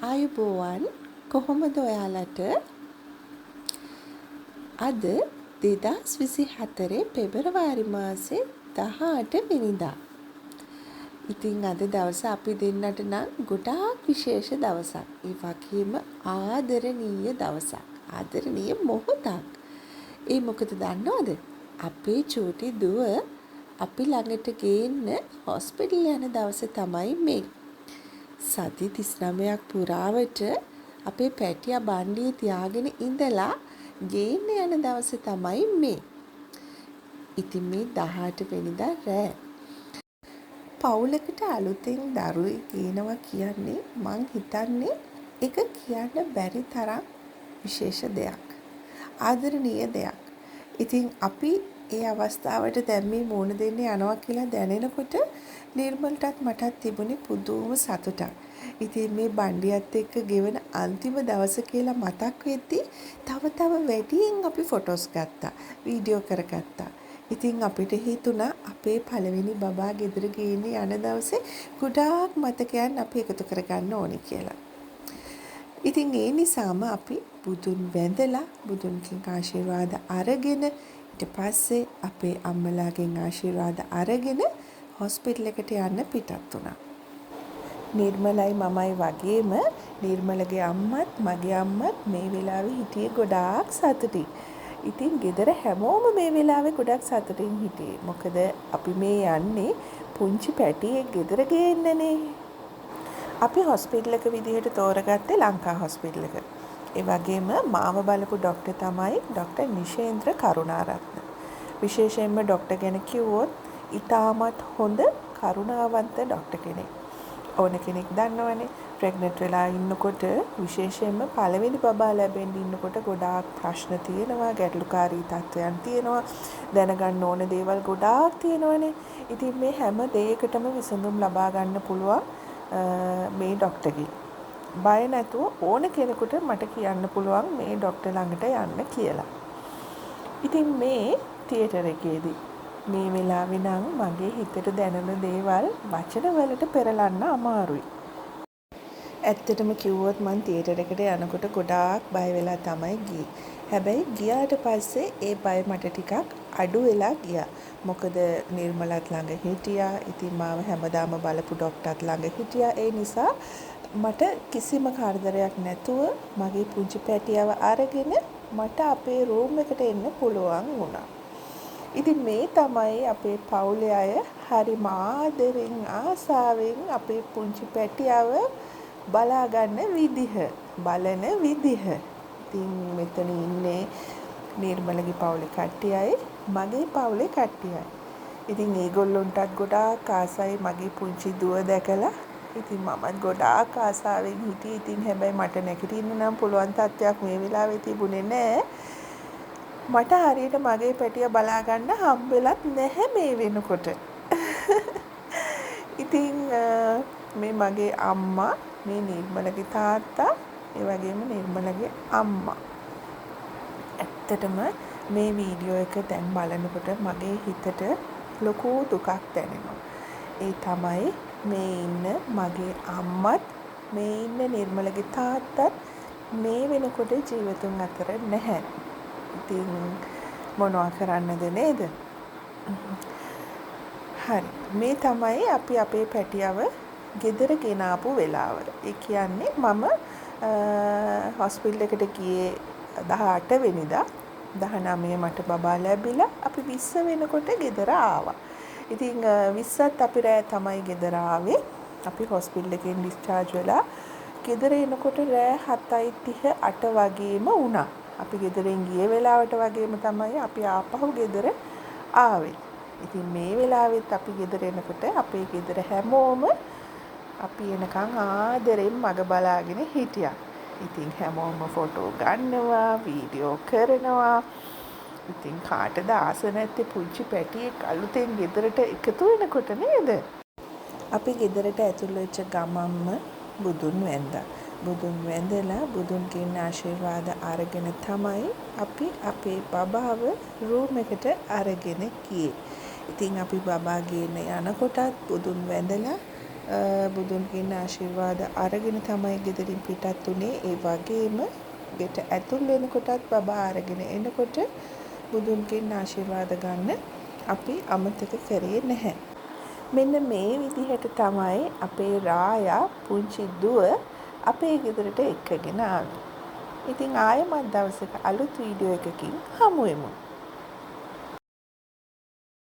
ආයුබෝවන් කොහොමද ඔයාලට අද 2024 පෙබරවාරි මාසේ 18 වෙනිදා. ඉතින් අද දවස අපි දෙන්නට නම් ගොඩාක් විශේෂ දවසක්. ඒ වගේම ආදරණීය දවසක්. ආදරණීය මොහොතක්. ඒ මොකද දන්නවද? අපේ චූටි දුව අපි ළඟට ගේන්න හොස්පිටල් යන දවස තමයි මේ. සති 39ක් පුරාවට අපේ පැටියා බණ්ඩියේ තියාගෙන ඉඳලා ගේන්න යන දවස තමයි මේ. ඉතින් මේ 18 වෙනිදා රෑ. පවුලකට අලුතෙන් දරුවෙක් ගේනවා කියන්නේ මං හිතන්නේ ඒක කියන්න බැරි තරම් විශේෂ දෙයක්. ආදරණීය දෙයක්. ඉතින් අපි ඒ අවස්ථාවට දැන් මේ මුණ දෙන්න යනවා කියලා දැනෙනකොට නිර්මල්ටත් මටත් තිබුණේ පුදුම සතුටක්. ඉතින් මේ බණ්ඩියත් එක්ක ගෙවන අන්තිම දවස කියලා මතක් වෙද්දී තව වැඩියෙන් අපි ෆොටෝස් ගත්තා, වීඩියෝ කරගත්තා. ඉතින් අපිට හිතුණා අපේ පළවෙනි බබා ගෙදර ගේන්න යන දවසේ ගොඩාක් මතකයන් අපි එකතු කරගන්න ඕනේ කියලා. ඉතින් ඒ නිසාම අපි බුදුන් වැඳලා බුදුන්ගෙන් ආශිර්වාද අරගෙන ඊට පස්සේ අපේ අම්මලාගෙන් ආශිර්වාද අරගෙන හොස්පිටල් එකට යන්න පිටත් වුණා. නිර්මලයි මමයි වගේම නිර්මලගේ අම්මත් මගේ අම්මත් මේ වෙලාවේ හිටියේ ගොඩාක් සතුටින්. ඉතින් ගෙදර හැමෝම මේ වෙලාවේ ගොඩක් සතුටින් හිටියේ. මොකද අපි මේ යන්නේ පුංචි පැටියෙක් ගෙදර ගේන්නනේ. අපි හොස්පිටල් එක විදිහට තෝරගත්තේ ලංකා හොස්පිටල් එක. ඒ වගේම මාව බලපු ડોක්ටර් තමයි ડોක්ටර් නිශේන්ද්‍ර කරුණාරත්න. විශේෂයෙන්ම ડોක්ටර් ගැන කිව්වොත් ඉතාමත් හොඳ කරුණාවන්ත ડોක්ටර් කෙනෙක්. ඕන කෙනෙක් දන්නවනේ ප්‍රෙග්නන්ට් වෙලා ඉන්නකොට විශේෂයෙන්ම පළවෙනි බබා ලැබෙන්න ඉන්නකොට ගොඩාක් ප්‍රශ්න තියෙනවා, ගැටලුකාරී තත්ත්වයන් තියෙනවා, දැනගන්න ඕන දේවල් ගොඩාක් තියෙනවනේ. ඉතින් මේ හැම දෙයකටම විසඳුම් ලබා ගන්න පුළුවන් මේ ડોක්ටර්ගේ. බය නැතුව ඕන කෙනෙකුට මට කියන්න පුළුවන් මේ ડોක්ටර් ළඟට යන්න කියලා. ඉතින් මේ තියටර් එකේදී මේ වෙලාවේ නම් මගේ හිතට දැනෙන දේවල් වචන වලට පෙරලන්න අමාරුයි. ඇත්තටම කිව්වොත් මං තියටර් එකට යනකොට ගොඩාක් බය වෙලා තමයි ගියේ. හැබැයි ගියාට පස්සේ ඒ බය මට ටිකක් අඩු වෙලා ගියා. මොකද නිර්මලත් ළඟ හිටියා. ඉතින් මාව හැමදාම බලපු ડોක්ටර්ත් ළඟ හිටියා. ඒ නිසා මට කිසිම කරදරයක් නැතුව මගේ පුංචි පැටියව අරගෙන මට අපේ රූම් එකට එන්න පුළුවන් වුණා. ඉතින් මේ තමයි අපේ පවුලේ අය හරිම ආදරෙන් ආසාවෙන් අපේ පුංචි පැටියව බලා ගන්න විදිහ, බලන විදිහ. ඉතින් මෙතන ඉන්නේ නිර්මලගේ පවුලේ කට්ටියයි, මගේ පවුලේ කට්ටියයි. ඉතින් ඒගොල්ලොන්ටත් ගොඩාක් ආසයි මගේ පුංචි දුව දැකලා. ඉතින් මමත් ගොඩාක් ආසාවෙන් හිටියේ. ඉතින් හැබැයි මට නැගිටින්න නම් පුළුවන් තත්ත්වයක් මේ වෙලාවේ තිබුණේ නැහැ. මට හරියට මගේ පැටිය බලා ගන්න හම්බෙලත් නැහැ මේ වෙනකොට. ඉතින් මේ මගේ අම්මා, මේ නිර්මලගේ තාත්තා, ඒ වගේම නිර්මලගේ අම්මා. ඇත්තටම මේ වීඩියෝ එක දැන් බලනකොට මගේ හිතට ලොකු දුකක් දැනෙනවා. ඒ තමයි මේ ඉන්න මගේ අම්මත්, මේ ඉන්න නිර්මලගේ තාත්තත් මේ වෙනකොට ජීවිතුන් අතර නැහැ. ඉතින් මොනවා කරන්නද නේද? හරි. මේ තමයි අපි අපේ පැටියව ගෙදර ගෙනාපු වෙලාව. ඒ කියන්නේ මම හොස්පිටල් එකට ගියේ 18 වෙනිදා. 19 මට බබා ලැබිලා අපි 20 වෙනකොට ගෙදර ආවා. ඉතින් 20ත් අපි රෑ තමයි ගෙදර ආවේ. අපි හොස්පිටල් එකෙන් ඩිස්චාර්ජ් වෙලා ගෙදර එනකොට රෑ 7:30 8 වගේම වුණා. අපි ගෙදරින් ගිය වෙලාවට වගේම තමයි අපි ආපහු ගෙදර ආවේ. ඉතින් මේ වෙලාවෙත් අපි ගෙදර එනකොට අපේ ගෙදර හැමෝම අපි එනකන් ආදරෙන් මග බලාගෙන හිටියා. ඉතින් හැමෝම ෆොටෝ ගන්නවා, වීඩියෝ කරනවා. ඉතින් කාටද ආස නැත්තේ පුංචි පැටියෙක් අලුතෙන් ගෙදරට එකතු වෙනකොට නේද? අපි ගෙදරට ඇතුල් වෙච්ච ගමන්ම බුදුන් වැඳා. බුදුන් වැඳලා බුදුන්ගෙන් ආශිර්වාද අරගෙන තමයි අපි අපේ බබාව රූම් එකට අරගෙන ගියේ. ඉතින් අපි බබා ගේන්න යනකොටත් බුදුන් වැඳලා බුදුන්ගෙන් ආශිර්වාද අරගෙන තමයි ගෙදරින් පිටත් උනේ. ඒ වගේම ගෙට ඇතුල් වෙනකොටත් බබා අරගෙන එනකොට බුදුන්ගෙන් ආශිර්වාද ගන්න අපි අමතක කරේ නැහැ. මෙන්න මේ විදිහට තමයි අපේ රායා පුංචි දුව අපේ ගෙදරට එක්කගෙන ආවේ. ඉතින් ආයෙමත් දවසක අලුත් වීඩියෝ එකකින් හමු වෙමු.